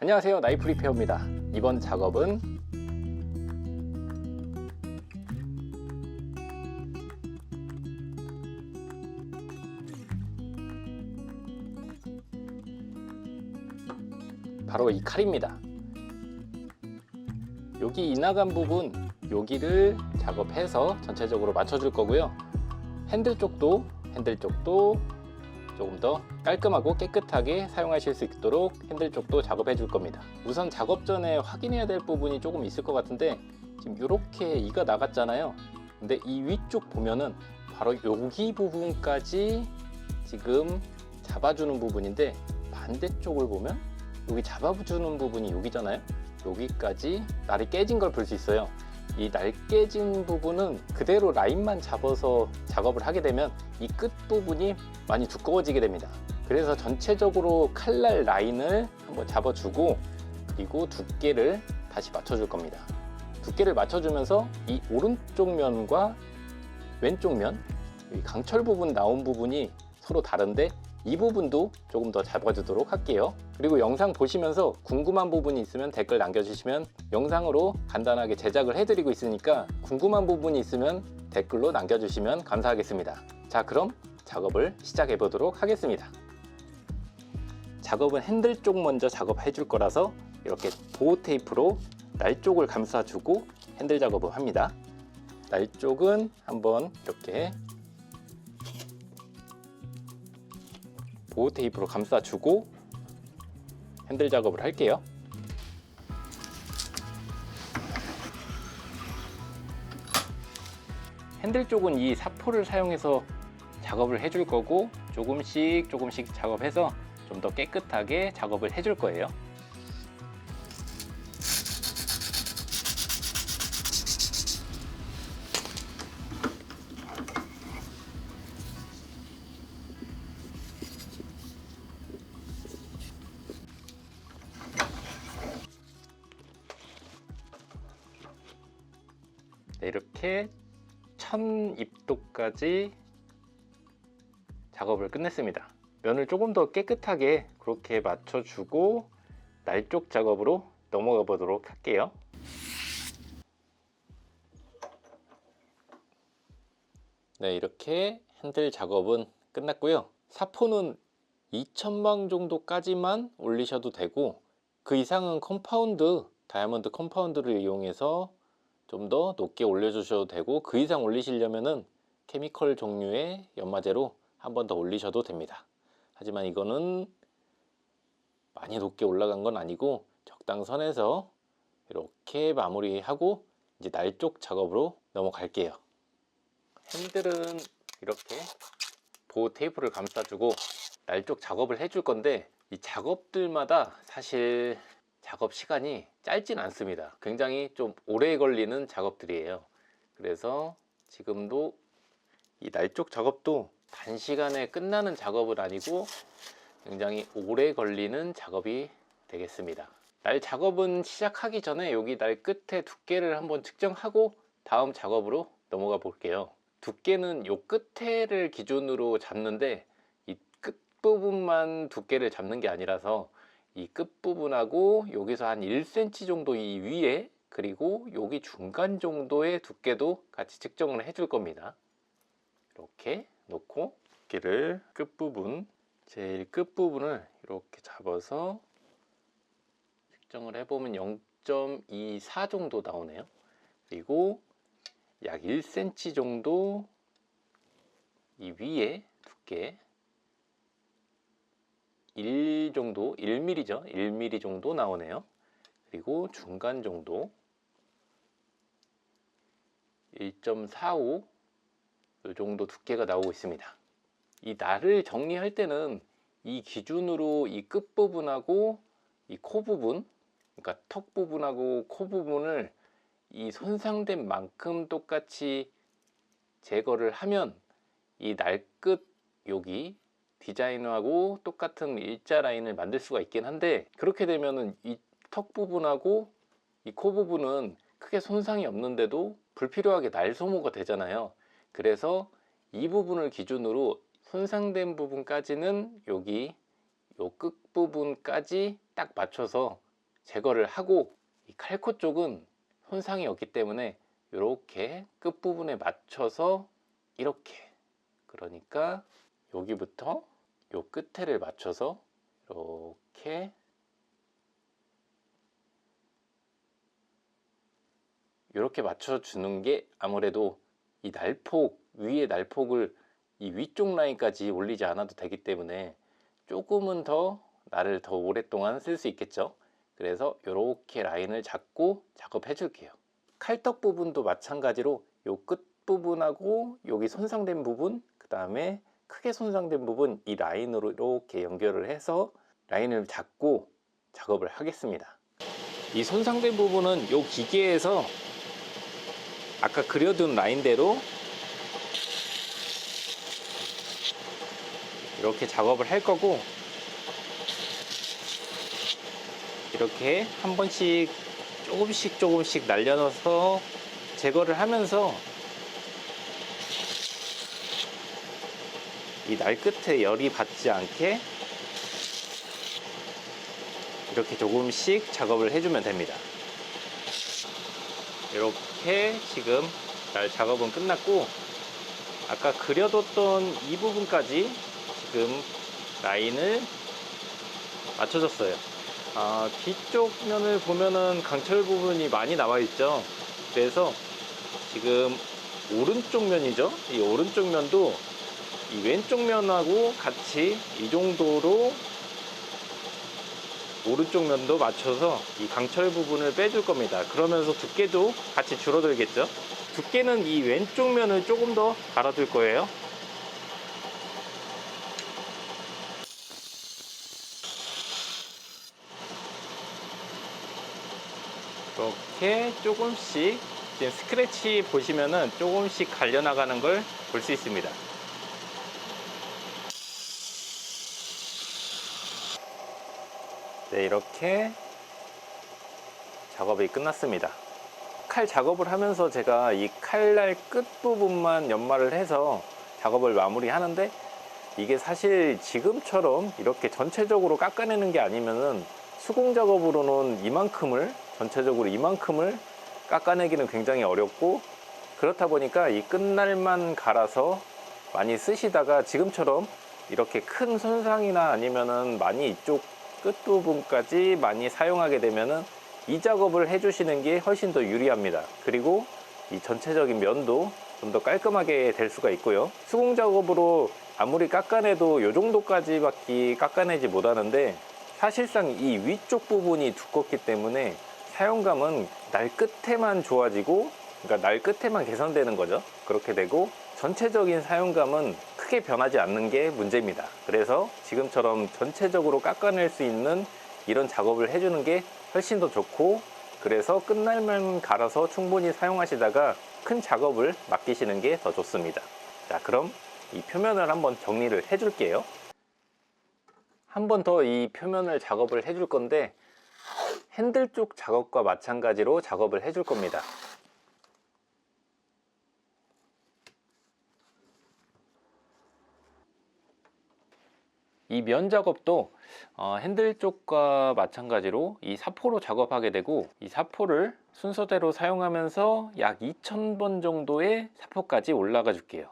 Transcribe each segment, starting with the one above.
안녕하세요, 나이프 리페어입니다. 이번 작업은 바로 이 칼입니다. 여기 이나간 부분, 여기를 작업해서 전체적으로 맞춰줄 거고요. 핸들 쪽도 조금 더 깔끔하고 깨끗하게 사용하실 수 있도록 핸들 쪽도 작업해 줄 겁니다. 우선 작업 전에 확인해야 될 부분이 조금 있을 것 같은데, 지금 이렇게 이가 나갔잖아요. 근데 이 위쪽 보면은 바로 여기 부분까지 지금 잡아주는 부분인데, 반대쪽을 보면 여기 잡아주는 부분이 여기잖아요. 여기까지 날이 깨진 걸 볼 수 있어요. 이 날 깨진 부분은 그대로 라인만 잡아서 작업을 하게 되면 이 끝 부분이 많이 두꺼워지게 됩니다. 그래서 전체적으로 칼날 라인을 한번 잡아주고, 그리고 두께를 다시 맞춰줄 겁니다. 두께를 맞춰주면서 이 오른쪽 면과 왼쪽 면, 이 강철 부분 나온 부분이 서로 다른데 이 부분도 조금 더 잡아주도록 할게요. 그리고 영상 보시면서 궁금한 부분이 있으면 댓글 남겨주시면 영상으로 간단하게 제작을 해드리고 있으니까, 궁금한 부분이 있으면 댓글로 남겨주시면 감사하겠습니다. 자, 그럼 작업을 시작해 보도록 하겠습니다. 작업은 핸들 쪽 먼저 작업해 줄 거라서 이렇게 보호 테이프로 날 쪽을 감싸주고 핸들 작업을 합니다. 날 쪽은 한번 이렇게 보호 테이프로 감싸주고 핸들 작업을 할게요. 핸들 쪽은 이 사포를 사용해서 작업을 해줄 거고, 조금씩 작업해서 좀 더 깨끗하게 작업을 해줄 거예요. 네, 이렇게 1000입도까지 작업을 끝냈습니다. 면을 조금 더 깨끗하게 그렇게 맞춰주고 날 쪽 작업으로 넘어가 보도록 할게요. 네, 이렇게 핸들 작업은 끝났고요. 사포는 2000방 정도까지만 올리셔도 되고, 그 이상은 다이아몬드 컴파운드를 이용해서 좀 더 높게 올려주셔도 되고, 그 이상 올리시려면은 케미컬 종류의 연마제로 한 번 더 올리셔도 됩니다. 하지만 이거는 많이 높게 올라간 건 아니고 적당선에서 이렇게 마무리하고 이제 날 쪽 작업으로 넘어갈게요. 핸들은 이렇게 보호 테이프를 감싸주고 날 쪽 작업을 해줄 건데, 이 작업들마다 사실 작업 시간이 짧진 않습니다. 굉장히 좀 오래 걸리는 작업들이에요. 그래서 지금도 이 날 쪽 작업도 단시간에 끝나는 작업은 아니고 굉장히 오래 걸리는 작업이 되겠습니다. 날 작업은 시작하기 전에 여기 날 끝에 두께를 한번 측정하고 다음 작업으로 넘어가 볼게요. 두께는 요 끝에를 기준으로 잡는데, 이 끝부분만 두께를 잡는 게 아니라서 이 끝부분하고 여기서 한 1cm 정도 이 위에, 그리고 여기 중간 정도의 두께도 같이 측정을 해줄 겁니다. 이렇게 놓고 두께를 제일 끝부분을 이렇게 잡아서 측정을 해보면 0.24 정도 나오네요. 그리고 약 1cm 정도 이 위에 두께 1mm죠. 1mm 정도 나오네요. 그리고 중간 정도 1.45 이 정도 두께가 나오고 있습니다. 이 날을 정리할 때는 이 기준으로 이 끝부분하고 이 코 부분, 그러니까 턱 부분하고 코 부분을 이 손상된 만큼 똑같이 제거를 하면 이 날 끝 여기 디자인하고 똑같은 일자 라인을 만들 수가 있긴 한데, 그렇게 되면은 이 턱 부분하고 이 코 부분은 크게 손상이 없는데도 불필요하게 날 소모가 되잖아요. 그래서 이 부분을 기준으로 손상된 부분까지는 여기 요 끝 부분까지 딱 맞춰서 제거를 하고, 이 칼코 쪽은 손상이 없기 때문에 이렇게 끝부분에 맞춰서 이렇게, 그러니까 여기부터 요 끝에를 맞춰서 이렇게 맞춰주는 게 아무래도 이 날폭, 위의 날폭을 이 위쪽 라인까지 올리지 않아도 되기 때문에 조금은 더 날을 더 오랫동안 쓸 수 있겠죠. 그래서 이렇게 라인을 잡고 작업해 줄게요. 칼떡 부분도 마찬가지로 요 끝 부분하고 여기 손상된 부분, 그 다음에 크게 손상된 부분, 이 라인으로 이렇게 연결을 해서 라인을 잡고 작업을 하겠습니다. 이 손상된 부분은 요 기계에서 아까 그려둔 라인대로 이렇게 작업을 할 거고, 이렇게 한 번씩 조금씩 날려넣어서 제거를 하면서 이 날 끝에 열이 받지 않게 이렇게 조금씩 작업을 해주면 됩니다. 이렇게 지금 날 작업은 끝났고, 아까 그려뒀던 이 부분까지 지금 라인을 맞춰줬어요. 뒤쪽 면을 보면은 강철 부분이 많이 나와 있죠. 그래서 지금 오른쪽 면이죠. 이 오른쪽 면도 이 왼쪽 면하고 같이 이 정도로 오른쪽 면도 맞춰서 이 강철 부분을 빼줄 겁니다. 그러면서 두께도 같이 줄어들겠죠. 두께는 이 왼쪽 면을 조금 더 갈아줄 거예요. 이렇게 조금씩, 지금 스크래치 보시면은 조금씩 갈려나가는 걸 볼 수 있습니다. 네, 이렇게 작업이 끝났습니다. 칼 작업을 하면서 제가 이 칼날 끝부분만 연마를 해서 작업을 마무리 하는데, 이게 사실 지금처럼 이렇게 전체적으로 깎아내는 게 아니면은 수공 작업으로는 전체적으로 이만큼을 깎아내기는 굉장히 어렵고, 그렇다 보니까 이 끝날만 갈아서 많이 쓰시다가 지금처럼 이렇게 큰 손상이나 아니면은 많이 이쪽 끝부분까지 많이 사용하게 되면은 이 작업을 해주시는 게 훨씬 더 유리합니다. 그리고 이 전체적인 면도 좀 더 깔끔하게 될 수가 있고요. 수공 작업으로 아무리 깎아내도 이 정도까지밖에 깎아내지 못하는데, 사실상 이 위쪽 부분이 두껍기 때문에 사용감은 날 끝에만 좋아지고, 그러니까 날 끝에만 개선되는 거죠. 그렇게 되고 전체적인 사용감은 크게 변하지 않는 게 문제입니다. 그래서 지금처럼 전체적으로 깎아낼 수 있는 이런 작업을 해주는 게 훨씬 더 좋고, 그래서 끝날만 갈아서 충분히 사용하시다가 큰 작업을 맡기시는 게 더 좋습니다. 자, 그럼 이 표면을 한번 정리를 해 줄게요. 한 번 더 이 표면을 작업을 해 줄 건데, 핸들 쪽 작업과 마찬가지로 작업을 해 줄 겁니다. 이 면 작업도 핸들 쪽과 마찬가지로 이 사포로 작업하게 되고, 이 사포를 순서대로 사용하면서 약 2000번 정도의 사포까지 올라가 줄게요.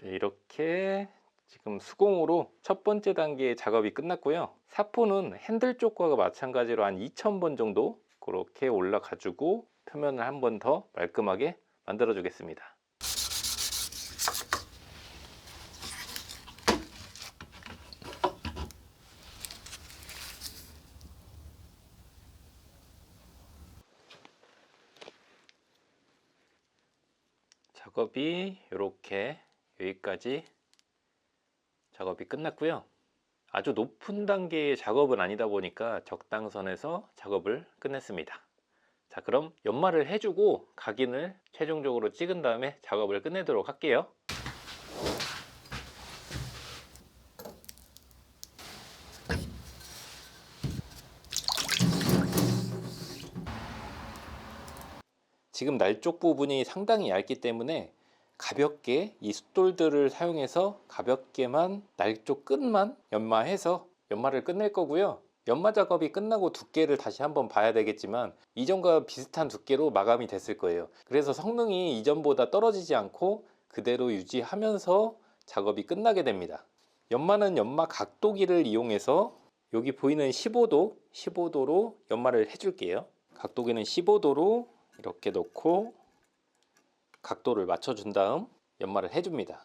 네, 이렇게 지금 수공으로 첫 번째 단계의 작업이 끝났고요. 사포는 핸들 쪽과 마찬가지로 한 2000번 정도 그렇게 올라가 주고 표면을 한 번 더 말끔하게 만들어 주겠습니다. 작업이 이렇게 여기까지 작업이 끝났고요. 아주 높은 단계의 작업은 아니다 보니까 적당선에서 작업을 끝냈습니다. 자, 그럼 연마를 해주고 각인을 최종적으로 찍은 다음에 작업을 끝내도록 할게요. 지금 날 쪽 부분이 상당히 얇기 때문에 가볍게 이 숫돌들을 사용해서 가볍게만 날 쪽 끝만 연마해서 연마를 끝낼 거고요. 연마 작업이 끝나고 두께를 다시 한번 봐야 되겠지만 이전과 비슷한 두께로 마감이 됐을 거예요. 그래서 성능이 이전보다 떨어지지 않고 그대로 유지하면서 작업이 끝나게 됩니다. 연마는 연마 각도기를 이용해서 여기 보이는 15도로 연마를 해줄게요. 각도기는 15도로 이렇게 놓고 각도를 맞춰준 다음 연마를 해줍니다.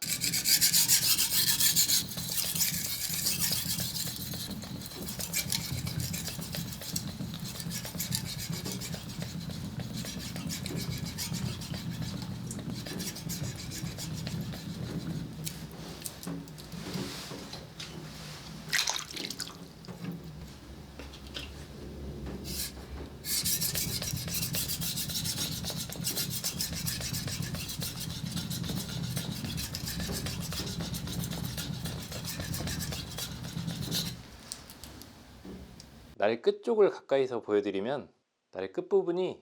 날 끝쪽을 가까이서 보여드리면 날 끝부분이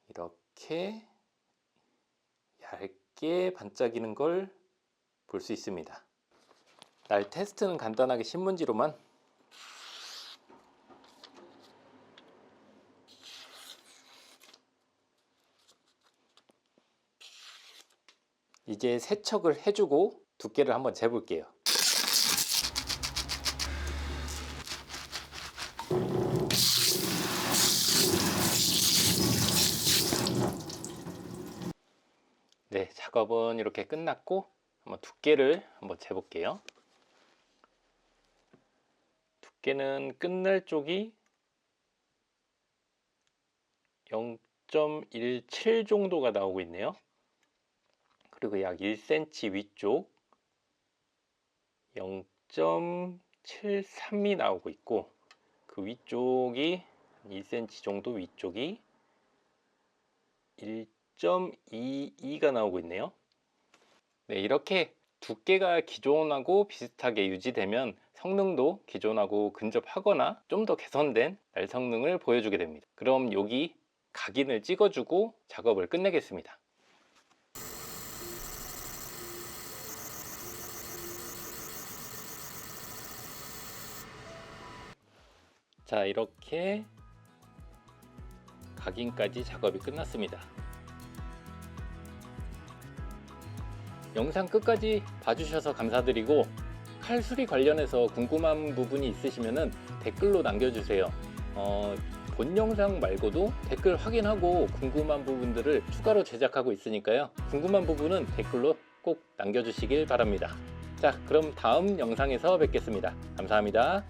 이렇게 얇게 반짝이는 걸 볼 수 있습니다. 날 테스트는 간단하게 신문지로만 이제 세척을 해주고 두께를 한번 재볼게요. 네, 작업은 이렇게 끝났고 한번 두께를 한번 재볼게요. 두께는 끝날 쪽이 0.17 정도가 나오고 있네요. 그리고 약 1cm 위쪽 0.73이 나오고 있고 그 위쪽이 1cm 정도 위쪽이 1.22가 나오고 있네요. 네, 이렇게 두께가 기존하고 비슷하게 유지되면 성능도 기존하고 근접하거나 좀 더 개선된 날 성능을 보여주게 됩니다. 그럼 여기 각인을 찍어주고 작업을 끝내겠습니다. 자, 이렇게 각인까지 작업이 끝났습니다. 영상 끝까지 봐주셔서 감사드리고 칼 수리 관련해서 궁금한 부분이 있으시면 댓글로 남겨주세요. 본 영상 말고도 댓글 확인하고 궁금한 부분들을 추가로 제작하고 있으니까요. 궁금한 부분은 댓글로 꼭 남겨주시길 바랍니다. 자, 그럼 다음 영상에서 뵙겠습니다. 감사합니다.